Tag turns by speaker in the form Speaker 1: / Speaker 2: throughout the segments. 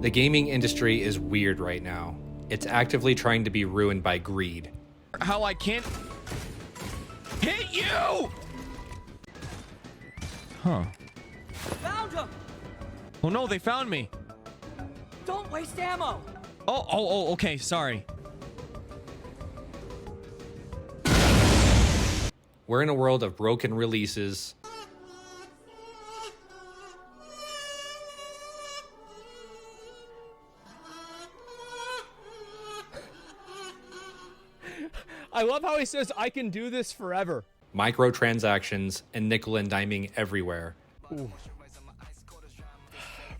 Speaker 1: The gaming industry is weird right now. It's actively trying to be ruined by greed.
Speaker 2: How I can't hit you! Huh.
Speaker 3: Found him!
Speaker 2: Oh no, they found me.
Speaker 3: Don't waste ammo!
Speaker 2: Oh, okay, sorry.
Speaker 1: We're in a world of broken releases,
Speaker 4: I love how he says, I can do this forever.
Speaker 1: microtransactions, and nickel and diming everywhere.
Speaker 4: Ooh.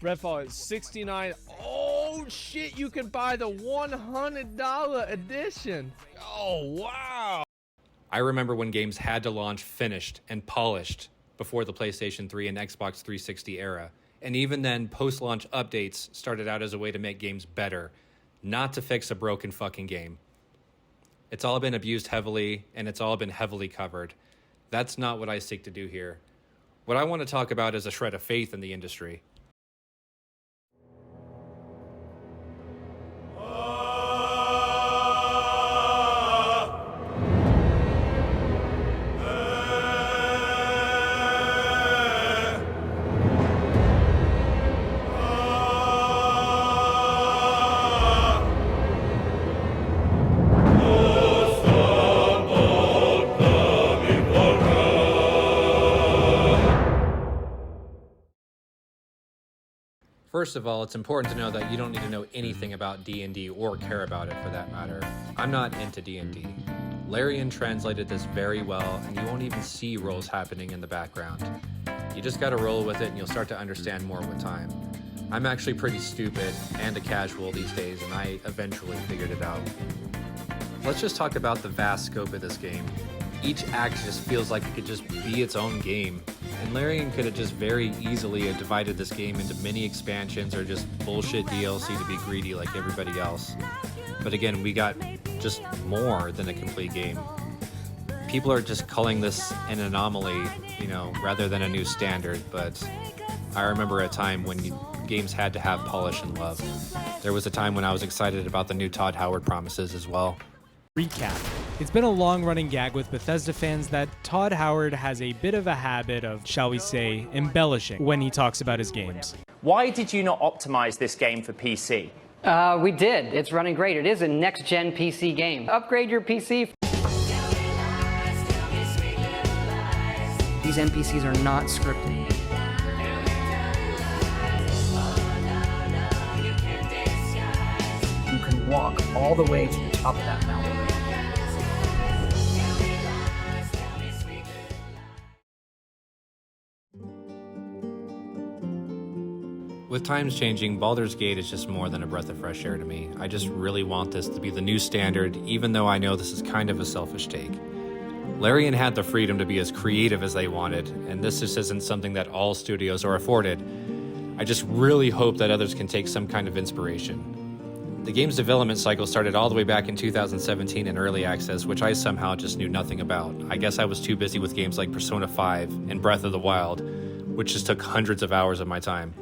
Speaker 4: Redfall is $69. Oh shit, you can buy the $100 edition. Oh wow.
Speaker 1: I remember when games had to launch finished and polished before the PlayStation 3 and Xbox 360 era. And even then, post-launch updates started out as a way to make games better, not to fix a broken fucking game. It's all been abused heavily, and it's all been heavily covered. That's not what I seek to do here. What I want to talk about is a shred of faith in the industry. First of all, it's important to know that you don't need to know anything about D&D or care about it for that matter. I'm not into D&D. Larian translated this very well, and you won't even see rolls happening in the background. You just gotta roll with it and you'll start to understand more with time. I'm actually pretty stupid and a casual these days, and I eventually figured it out. Let's just talk about the vast scope of this game. Each act just feels like it could just be its own game. And Larian could have just very easily divided this game into mini expansions or just bullshit DLC to be greedy like everybody else. But again, we got just more than a complete game. People are just calling this an anomaly, rather than a new standard, but I remember a time when games had to have polish and love. There was a time when I was excited about the new Todd Howard promises as well.
Speaker 5: Recap. It's been a long-running gag with Bethesda fans that Todd Howard has a bit of a habit of, shall we say, embellishing when he talks about his games.
Speaker 6: Why did you not optimize this game for PC?
Speaker 7: We did. It's running great. It is a next-gen PC game. Upgrade your PC. These NPCs are not scripted. You can walk all the way to the top of that mountain.
Speaker 1: With times changing, Baldur's Gate is just more than a breath of fresh air to me. I just really want this to be the new standard, even though I know this is kind of a selfish take. Larian had the freedom to be as creative as they wanted, and this just isn't something that all studios are afforded. I just really hope that others can take some kind of inspiration. The game's development cycle started all the way back in 2017 in Early Access, which I somehow just knew nothing about. I guess I was too busy with games like Persona 5 and Breath of the Wild, which just took hundreds of hours of my time.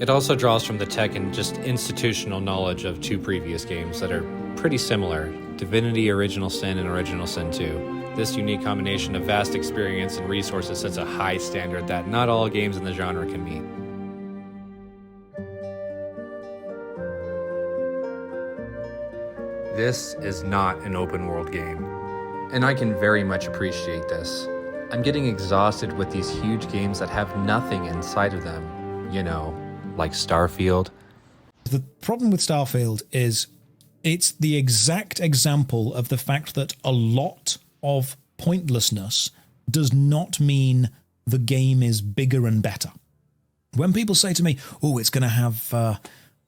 Speaker 1: It also draws from the tech and just institutional knowledge of two previous games that are pretty similar, Divinity Original Sin and Original Sin 2. This unique combination of vast experience and resources sets a high standard that not all games in the genre can meet. This is not an open world game, and I can very much appreciate this. I'm getting exhausted with these huge games that have nothing inside of them, like Starfield.
Speaker 8: The problem with Starfield is it's the exact example of the fact that a lot of pointlessness does not mean the game is bigger and better. When people say to me, oh, it's going to have,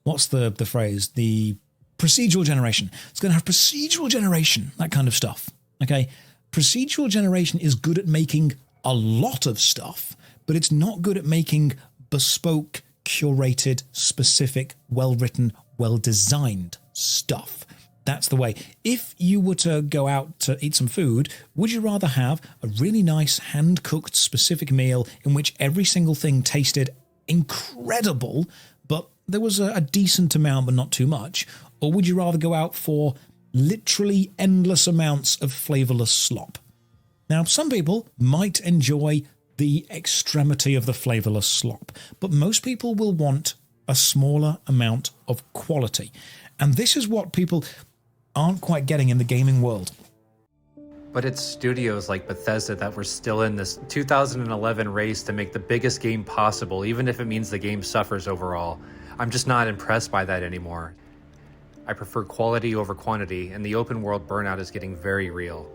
Speaker 8: what's the phrase? The procedural generation. It's going to have procedural generation, that kind of stuff. Okay? Procedural generation is good at making a lot of stuff, but it's not good at making bespoke, curated, specific, well-written, well-designed stuff. That's the way. If you were to go out to eat some food, would you rather have a really nice hand-cooked specific meal in which every single thing tasted incredible, but there was a decent amount but not too much? Or would you rather go out for literally endless amounts of flavourless slop? Now, some people might enjoy the extremity of the flavourless slop, but most people will want a smaller amount of quality. And this is what people aren't quite getting in the gaming world.
Speaker 1: But it's studios like Bethesda that were still in this 2011 race to make the biggest game possible, even if it means the game suffers overall. I'm just not impressed by that anymore. I prefer quality over quantity, and the open world burnout is getting very real.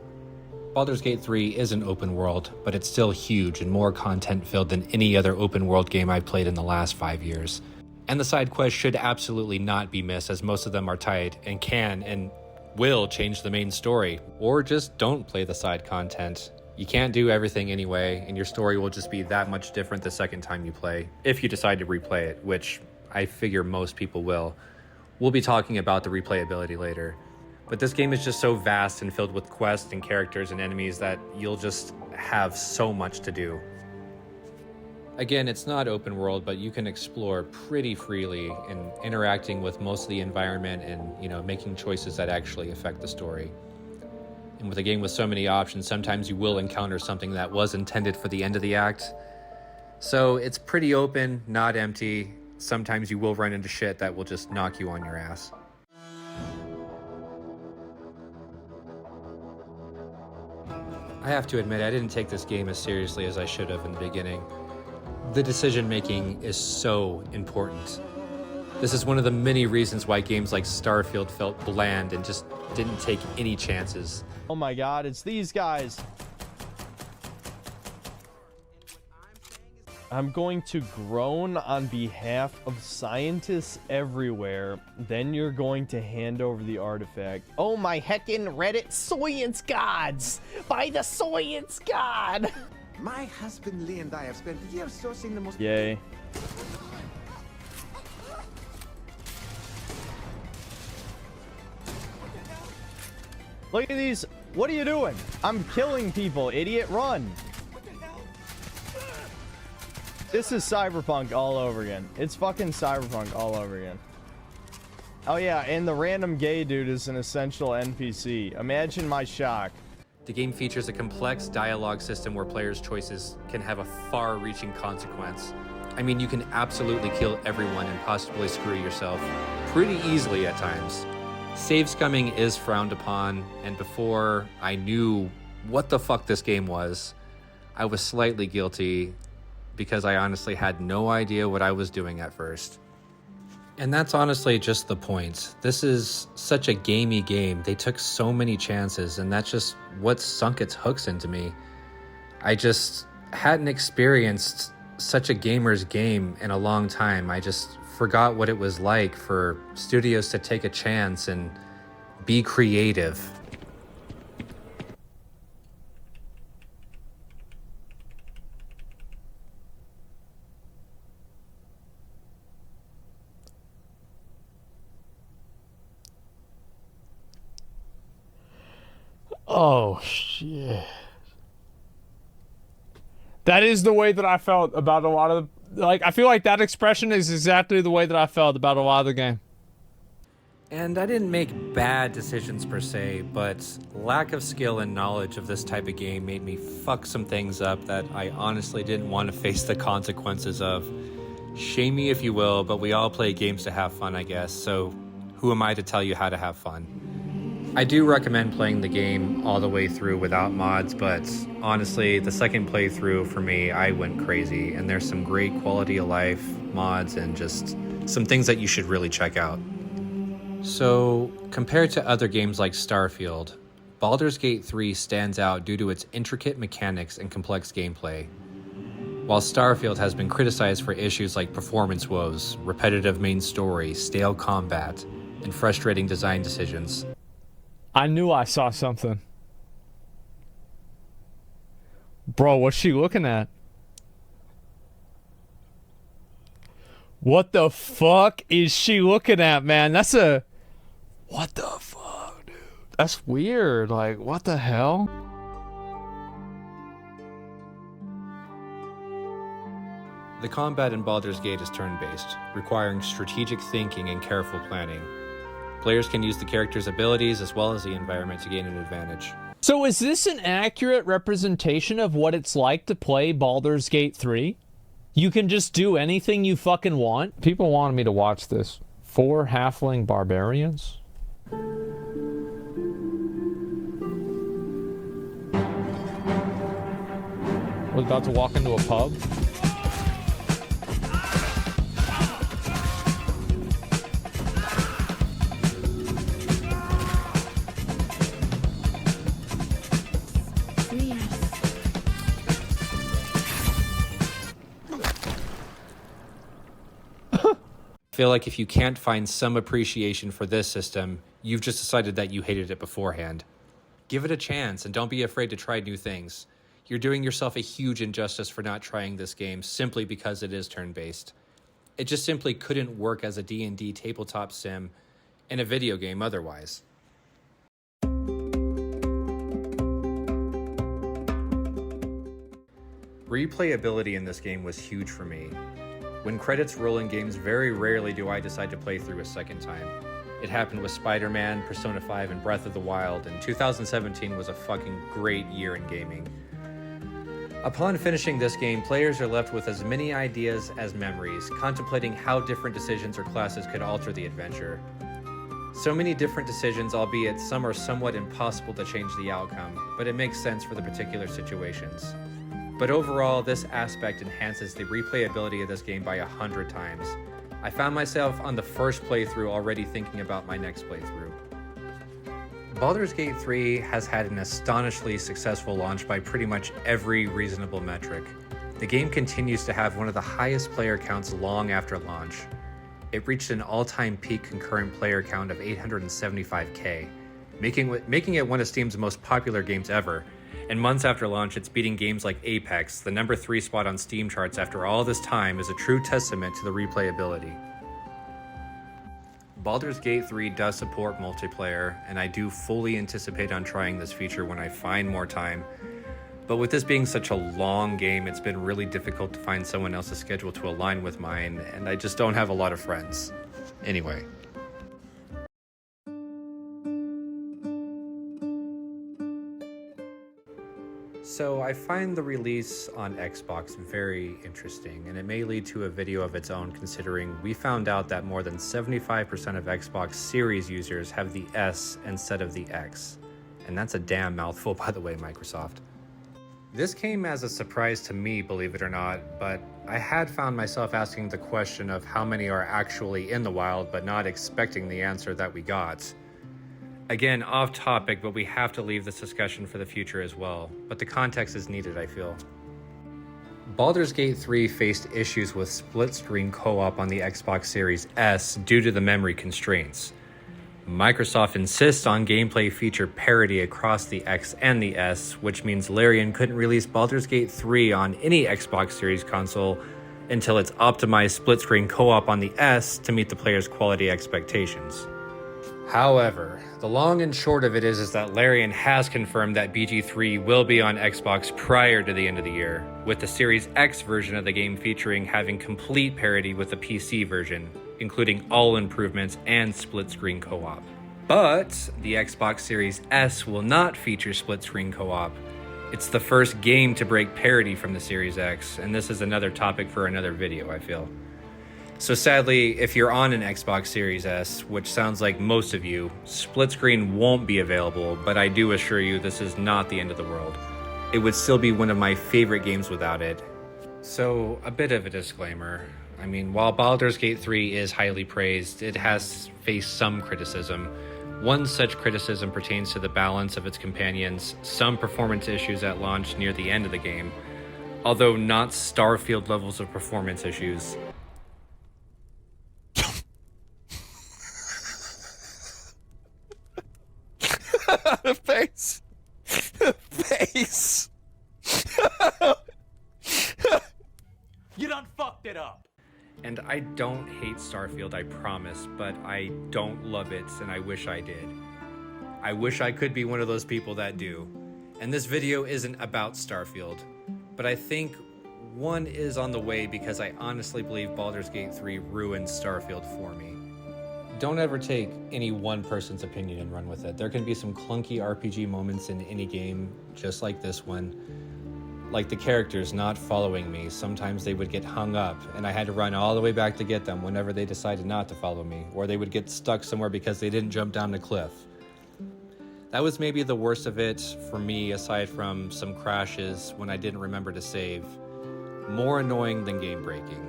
Speaker 1: Baldur's Gate 3 is an open world, but it's still huge and more content filled than any other open world game I've played in the last 5 years. And the side quests should absolutely not be missed, as most of them are tied and can and will change the main story, or just don't play the side content. You can't do everything anyway, and your story will just be that much different the second time you play, if you decide to replay it, which I figure most people will. We'll be talking about the replayability later. But this game is just so vast and filled with quests and characters and enemies that you'll just have so much to do. Again, it's not open world, but you can explore pretty freely in interacting with most of the environment and, making choices that actually affect the story. And with a game with so many options, sometimes you will encounter something that was intended for the end of the act. So it's pretty open, not empty. Sometimes you will run into shit that will just knock you on your ass. I have to admit, I didn't take this game as seriously as I should have in the beginning. The decision-making is so important. This is one of the many reasons why games like Starfield felt bland and just didn't take any chances.
Speaker 4: Oh my god, it's these guys. I'm going to groan on behalf of scientists everywhere. Then you're going to hand over the artifact. Oh my heckin' Reddit science gods! By the science god!
Speaker 9: My husband Lee and I have spent years sourcing the most...
Speaker 4: Yay. Look at these. What are you doing? I'm killing people, idiot. Run. This is Cyberpunk all over again. It's fucking Cyberpunk all over again. Oh yeah, and the random gay dude is an essential NPC. Imagine my shock.
Speaker 1: The game features a complex dialogue system where players' choices can have a far-reaching consequence. I mean, you can absolutely kill everyone and possibly screw yourself pretty easily at times. Save scumming is frowned upon, and before I knew what the fuck this game was, I was slightly guilty because I honestly had no idea what I was doing at first. And that's honestly just the point. This is such a gamey game. They took so many chances, and that's just what sunk its hooks into me. I just hadn't experienced such a gamer's game in a long time. I just forgot what it was like for studios to take a chance and be creative.
Speaker 4: Oh, shit. That is the way that I felt about a lot of... Like, I feel like that expression is exactly the way that I felt about a lot of the game.
Speaker 1: And I didn't make bad decisions per se, but lack of skill and knowledge of this type of game made me fuck some things up that I honestly didn't want to face the consequences of. Shame me if you will, but we all play games to have fun, I guess, so who am I to tell you how to have fun? I do recommend playing the game all the way through without mods, but honestly, the second playthrough for me, I went crazy, and there's some great quality of life mods and just some things that you should really check out. So, compared to other games like Starfield, Baldur's Gate 3 stands out due to its intricate mechanics and complex gameplay. While Starfield has been criticized for issues like performance woes, repetitive main story, stale combat, and frustrating design decisions.
Speaker 4: I knew I saw something. Bro, what's she looking at? What the fuck is she looking at, man? That's a... What the fuck, dude? That's weird. Like, what the hell?
Speaker 1: The combat in Baldur's Gate is turn-based, requiring strategic thinking and careful planning. Players can use the character's abilities as well as the environment to gain an advantage.
Speaker 10: So is this an accurate representation of what it's like to play Baldur's Gate 3? You can just do anything you fucking want? People wanted me to watch this. 4 halfling barbarians? Was about to walk into a pub?
Speaker 1: I feel like if you can't find some appreciation for this system, you've just decided that you hated it beforehand. Give it a chance and don't be afraid to try new things. You're doing yourself a huge injustice for not trying this game simply because it is turn-based. It just simply couldn't work as a D&D tabletop sim in a video game otherwise. Replayability in this game was huge for me. When credits roll in games, very rarely do I decide to play through a second time. It happened with Spider-Man, Persona 5, and Breath of the Wild, and 2017 was a fucking great year in gaming. Upon finishing this game, players are left with as many ideas as memories, contemplating how different decisions or classes could alter the adventure. So many different decisions, albeit some are somewhat impossible to change the outcome, but it makes sense for the particular situations. But overall, this aspect enhances the replayability of this game by 100 times. I found myself on the first playthrough already thinking about my next playthrough. Baldur's Gate 3 has had an astonishingly successful launch by pretty much every reasonable metric. The game continues to have one of the highest player counts long after launch. It reached an all-time peak concurrent player count of 875k, making it one of Steam's most popular games ever. And months after launch, it's beating games like Apex. The number 3 spot on Steam charts after all this time is a true testament to the replayability. Baldur's Gate 3 does support multiplayer, and I do fully anticipate on trying this feature when I find more time. But with this being such a long game, it's been really difficult to find someone else's schedule to align with mine, and I just don't have a lot of friends. Anyway. So I find the release on Xbox very interesting, and it may lead to a video of its own considering we found out that more than 75% of Xbox Series users have the S instead of the X. And that's a damn mouthful, by the way, Microsoft. This came as a surprise to me, believe it or not, but I had found myself asking the question of how many are actually in the wild, but not expecting the answer that we got. Again, off topic, but we have to leave this discussion for the future as well. But the context is needed, I feel. Baldur's Gate 3 faced issues with split-screen co-op on the Xbox Series S due to the memory constraints. Microsoft insists on gameplay feature parity across the X and the S, which means Larian couldn't release Baldur's Gate 3 on any Xbox Series console until it's optimized split-screen co-op on the S to meet the player's quality expectations. However, the long and short of it is that Larian has confirmed that BG3 will be on Xbox prior to the end of the year, with the Series X version of the game featuring having complete parity with the PC version, including all improvements and split-screen co-op. But the Xbox Series S will not feature split-screen co-op. It's the first game to break parity from the Series X, and this is another topic for another video, I feel. So sadly, if you're on an Xbox Series S, which sounds like most of you, split screen won't be available, but I do assure you this is not the end of the world. It would still be one of my favorite games without it. So, a bit of a disclaimer. I mean, while Baldur's Gate 3 is highly praised, it has faced some criticism. One such criticism pertains to the balance of its companions, some performance issues at launch near the end of the game, although not Starfield levels of performance issues.
Speaker 2: Face. Face.
Speaker 3: You done fucked it up.
Speaker 1: And I don't hate Starfield, I promise, but I don't love it, and I wish I did. I wish I could be one of those people that do. And this video isn't about Starfield, but I think One is on the way because I honestly believe Baldur's Gate 3 ruined Starfield for me. Don't ever take any one person's opinion and run with it. There can be some clunky RPG moments in any game, just like this one. Like the characters not following me. Sometimes they would get hung up, and I had to run all the way back to get them whenever they decided not to follow me, or they would get stuck somewhere because they didn't jump down the cliff. That was maybe the worst of it for me, aside from some crashes when I didn't remember to save. More annoying than game breaking.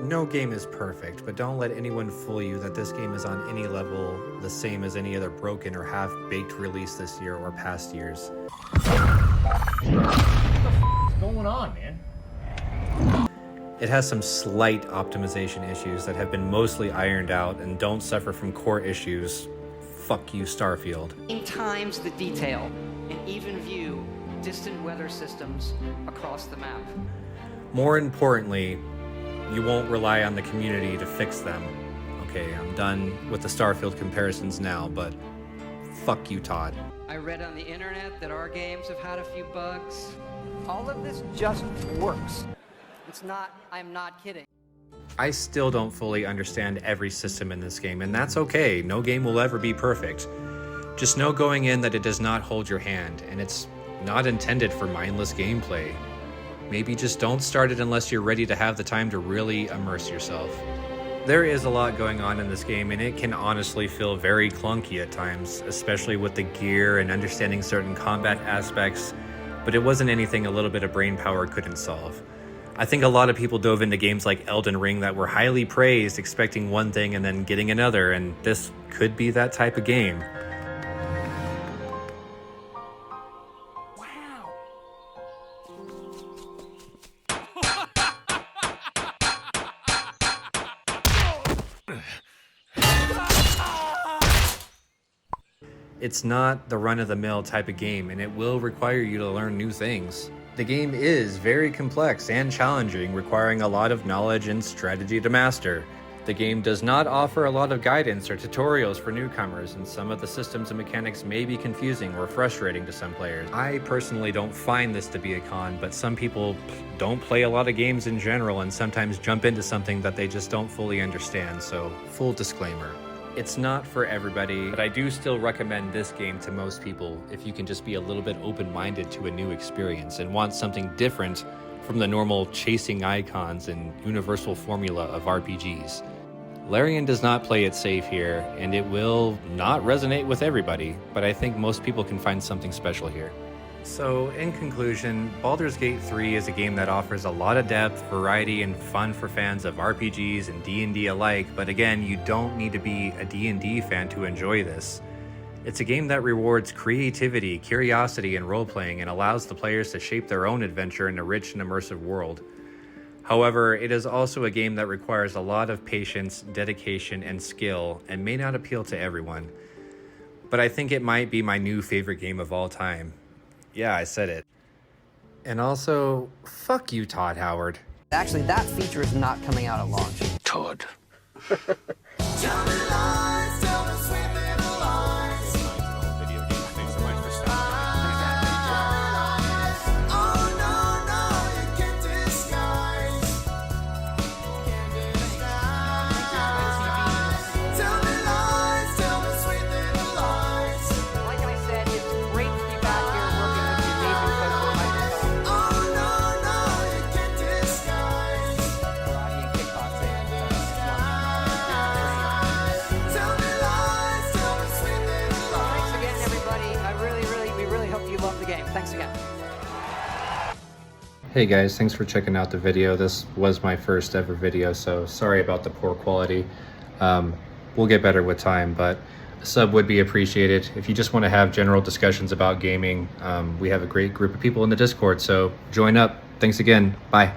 Speaker 1: No game is perfect, but don't let anyone fool you that this game is on any level the same as any other broken or half-baked release this year or past years.
Speaker 3: What the f is going on, man?
Speaker 1: It has some slight optimization issues that have been mostly ironed out and don't suffer from core issues. Fuck you, Starfield.
Speaker 7: Times the detail and even view distant weather systems across the map.
Speaker 1: More importantly, you won't rely on the community to fix them. Okay, I'm done with the Starfield comparisons now, but fuck you, Todd.
Speaker 7: I read on the internet that our games have had a few bugs. All of this just works. I'm not kidding.
Speaker 1: I still don't fully understand every system in this game, and that's okay. No game will ever be perfect. Just know going in that it does not hold your hand, and it's not intended for mindless gameplay. Maybe just don't start it unless you're ready to have the time to really immerse yourself. There is a lot going on in this game, and it can honestly feel very clunky at times, especially with the gear and understanding certain combat aspects, but it wasn't anything a little bit of brain power couldn't solve. I think a lot of people dove into games like Elden Ring that were highly praised, expecting one thing and then getting another, and this could be that type of game. It's not the run-of-the-mill type of game, and it will require you to learn new things. The game is very complex and challenging, requiring a lot of knowledge and strategy to master. The game does not offer a lot of guidance or tutorials for newcomers, and some of the systems and mechanics may be confusing or frustrating to some players. I personally don't find this to be a con, but some people don't play a lot of games in general and sometimes jump into something that they just don't fully understand, so full disclaimer. It's not for everybody, but I do still recommend this game to most people if you can just be a little bit open-minded to a new experience and want something different from the normal chasing icons and universal formula of RPGs. Larian does not play it safe here, and it will not resonate with everybody, but I think most people can find something special here. So, in conclusion, Baldur's Gate 3 is a game that offers a lot of depth, variety, and fun for fans of RPGs and D&D alike, but again, you don't need to be a D&D fan to enjoy this. It's a game that rewards creativity, curiosity, and role-playing and allows the players to shape their own adventure in a rich and immersive world. However, it is also a game that requires a lot of patience, dedication, and skill, and may not appeal to everyone. But I think it might be my new favorite game of all time. Yeah, I said it. And also, fuck you, Todd Howard.
Speaker 7: Actually, that feature is not coming out at launch.
Speaker 2: Todd.
Speaker 7: Thanks again.
Speaker 1: Hey guys, thanks for checking out the video. This was my first ever video, so sorry about the poor quality. We'll get better with time, but a sub would be appreciated. If you just want to have general discussions about gaming, we have a great group of people in the Discord, so join up. Thanks again. Bye.